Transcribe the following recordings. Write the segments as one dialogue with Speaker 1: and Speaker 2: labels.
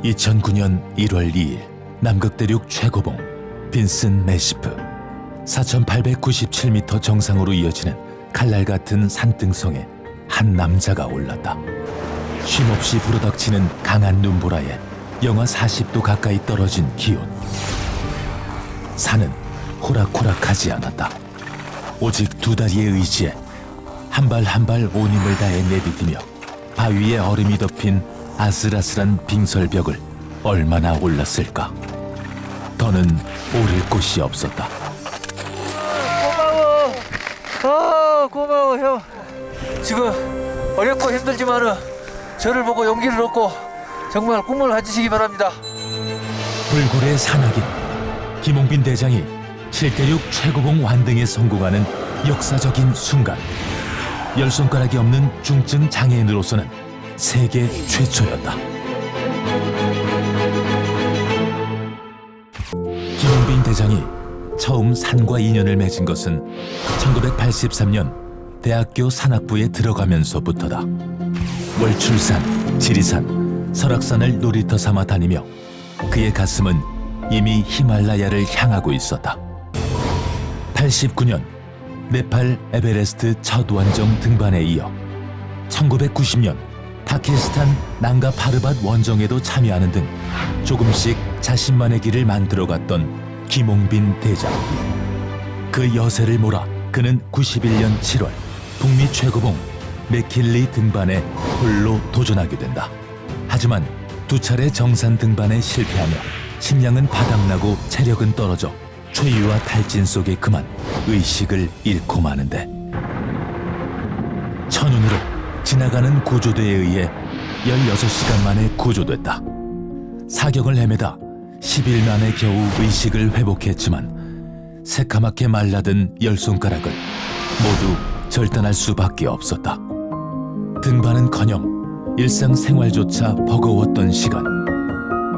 Speaker 1: 2009년 1월 2일 남극 대륙 최고봉 빈슨 매시프 4,897m 정상으로 이어지는 칼날 같은 산등성에 한 남자가 올랐다. 쉼없이 불어닥치는 강한 눈보라에 영하 40도 가까이 떨어진 기온. 산은 호락호락하지 않았다. 오직 두 다리의 의지에 한 발 한 발 온 힘을 다해 내디디며 바위에 얼음이 덮인 아슬아슬한 빙설벽을 얼마나 올랐을까. 더는 오를 곳이 없었다.
Speaker 2: 고마워 형. 지금 어렵고 힘들지만은 저를 보고 용기를 얻고 정말 꿈을 가지시기 바랍니다.
Speaker 1: 불굴의 산악인 김홍빈 대장이 7대륙 최고봉 완등에 성공하는 역사적인 순간. 열 손가락이 없는 중증 장애인으로서는 세계 최초였다. 김홍빈 대장이 처음 산과 인연을 맺은 것은 1983년 대학교 산악부에 들어가면서부터다. 월출산, 지리산, 설악산을 놀이터 삼아 다니며 그의 가슴은 이미 히말라야를 향하고 있었다. 89년 네팔 에베레스트 첫 원정 등반에 이어 1990년 파키스탄 난가 파르밧 원정에도 참여하는 등 조금씩 자신만의 길을 만들어갔던 김홍빈 대장. 그 여세를 몰아 그는 91년 7월 북미 최고봉 맥킬리 등반에 홀로 도전하게 된다. 하지만 두 차례 정산 등반에 실패하며 식량은 바닥나고 체력은 떨어져 초유와 탈진 속에 그만 의식을 잃고 마는데, 천운으로 지나가는 구조대에 의해 16시간 만에 구조됐다. 사경을 헤매다 10일 만에 겨우 의식을 회복했지만 새카맣게 말라든 열 손가락을 모두 절단할 수밖에 없었다. 등반은커녕 일상생활조차 버거웠던 시간.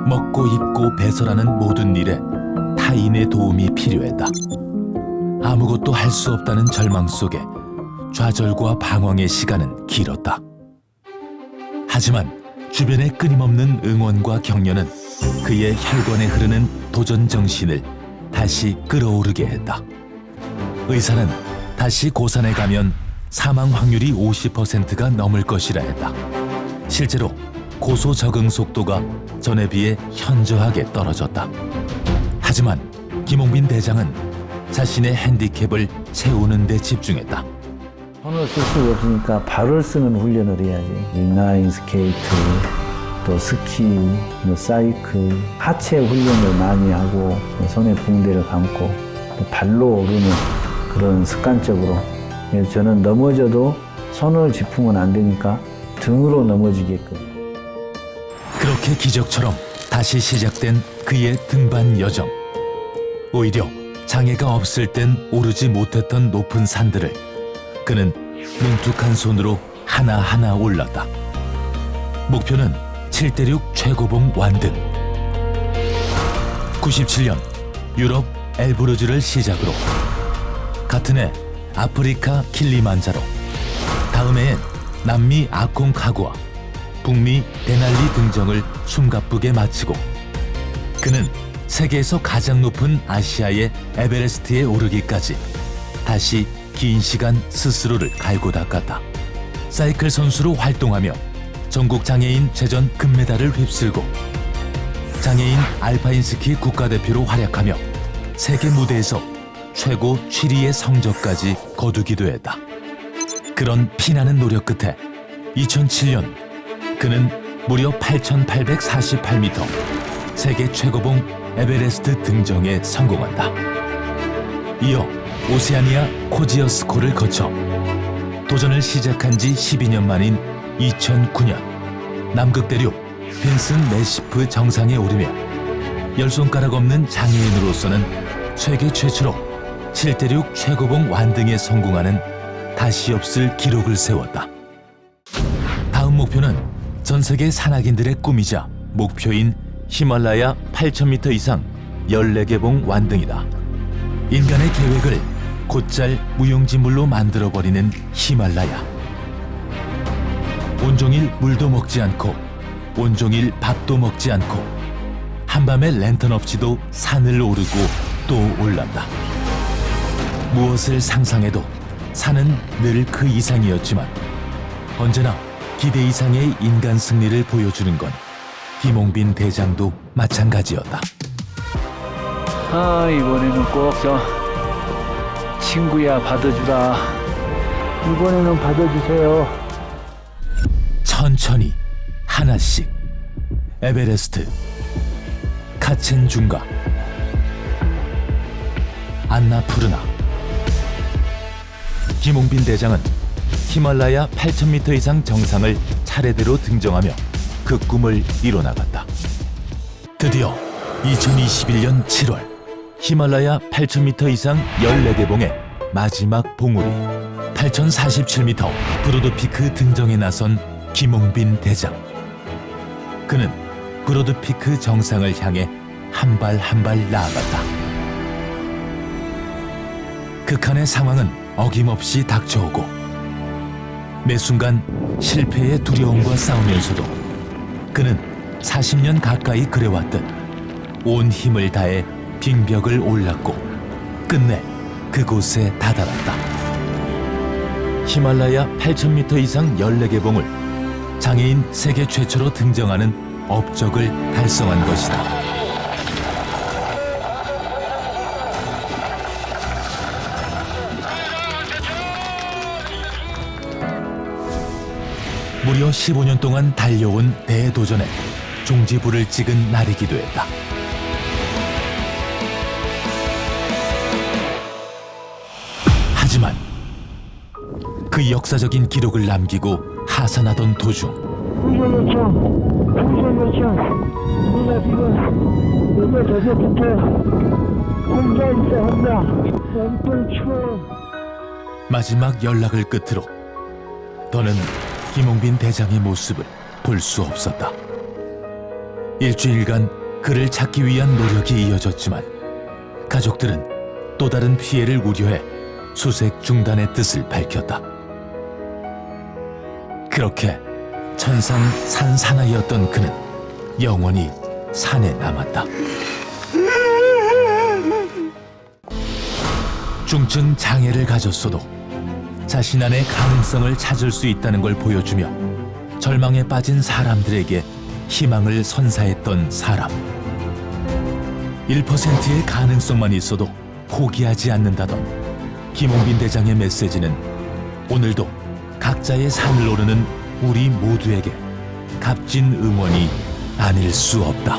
Speaker 1: 먹고 입고 배설하는 모든 일에 타인의 도움이 필요했다. 아무것도 할 수 없다는 절망 속에 좌절과 방황의 시간은 길었다. 하지만 주변의 끊임없는 응원과 격려는 그의 혈관에 흐르는 도전 정신을 다시 끌어오르게 했다. 의사는 다시 고산에 가면 사망 확률이 50%가 넘을 것이라 했다. 실제로 고소 적응 속도가 전에 비해 현저하게 떨어졌다. 하지만 김홍빈 대장은 자신의 핸디캡을 채우는 데 집중했다.
Speaker 3: 손을 쓸 수가 없으니까 발을 쓰는 훈련을 해야지. 인라인 스케이트, 또 스키, 사이클, 하체 훈련을 많이 하고 손에 붕대를 감고 또 발로 오르는 그런 습관적으로. 저는 넘어져도 손을 짚으면 안 되니까 등으로 넘어지게끔.
Speaker 1: 그렇게 기적처럼 다시 시작된 그의 등반 여정. 오히려 장애가 없을 땐 오르지 못했던 높은 산들을 그는 뭉툭한 손으로 하나하나 올랐다. 목표는 7대륙 최고봉 완등. 97년 유럽 엘브루즈를 시작으로 같은 해 아프리카 킬리만자로, 다음 해엔 남미 아콩카구아, 북미 데날리 등정을 숨가쁘게 마치고 그는 세계에서 가장 높은 아시아의 에베레스트에 오르기까지 다시 긴 시간 스스로를 갈고 닦았다. 사이클 선수로 활동하며 전국 장애인 제전 금메달을 휩쓸고 장애인 알파인 스키 국가대표로 활약하며 세계 무대에서 최고 7위의 성적까지 거두기도 했다. 그런 피나는 노력 끝에 2007년 그는 무려 8,848m 세계 최고봉 에베레스트 등정에 성공한다. 이어 오세아니아 코지어스코를 거쳐 도전을 시작한 지 12년 만인 2009년 남극 대륙 빈슨 매시프 정상에 오르며 열 손가락 없는 장애인으로서는 세계 최초로 7대륙 최고봉 완등에 성공하는 다시 없을 기록을 세웠다. 다음 목표는 전 세계 산악인들의 꿈이자 목표인 히말라야 8,000m 이상 14개 봉 완등이다. 인간의 계획을 곧잘 무용지물로 만들어버리는 히말라야. 온종일 물도 먹지 않고 온종일 밥도 먹지 않고 한밤에 랜턴 없이도 산을 오르고 또 올란다. 무엇을 상상해도 산은 늘 그 이상이었지만 언제나 기대 이상의 인간 승리를 보여주는 건 김홍빈 대장도 마찬가지였다.
Speaker 3: 이번에는 꼭 친구야 받아주라. 이번에는 받아주세요.
Speaker 1: 천천히 하나씩 에베레스트, 카첸중가, 안나푸르나. 김홍빈 대장은 히말라야 8,000m 이상 정상을 차례대로 등정하며 그 꿈을 이뤄나갔다. 드디어 2021년 7월 히말라야 8,000m 이상 14개 봉의 마지막 봉우리 8,047m 브로드피크 등정에 나선 김홍빈 대장. 그는 브로드피크 정상을 향해 한 발 한 발 나아갔다. 극한의 상황은 어김없이 닥쳐오고 매 순간 실패의 두려움과 싸우면서도 그는 40년 가까이 그래왔듯 온 힘을 다해 빙벽을 올랐고 끝내 그곳에 다다랐다. 히말라야 8,000m 이상 14개 봉을 장애인 세계 최초로 등정하는 업적을 달성한 것이다. 무려 15년 동안 달려온 대도전에 종지부를 찍은 날이기도 했다. 하지만 그 역사적인 기록을 남기고 하산하던 도중
Speaker 3: 우선 요청. 우리가 지금 여기 저녁부터 혼자 있어 혼자. 엄청 추워.
Speaker 1: 마지막 연락을 끝으로 더는 김홍빈 대장의 모습을 볼 수 없었다. 일주일간 그를 찾기 위한 노력이 이어졌지만 가족들은 또 다른 피해를 우려해 수색 중단의 뜻을 밝혔다. 그렇게 천상 산 사나이였던 그는 영원히 산에 남았다. 중증 장애를 가졌어도 자신 안의 가능성을 찾을 수 있다는 걸 보여주며 절망에 빠진 사람들에게 희망을 선사했던 사람. 1%의 가능성만 있어도 포기하지 않는다던 김홍빈 대장의 메시지는 오늘도 각자의 산을 오르는 우리 모두에게 값진 응원이 아닐 수 없다.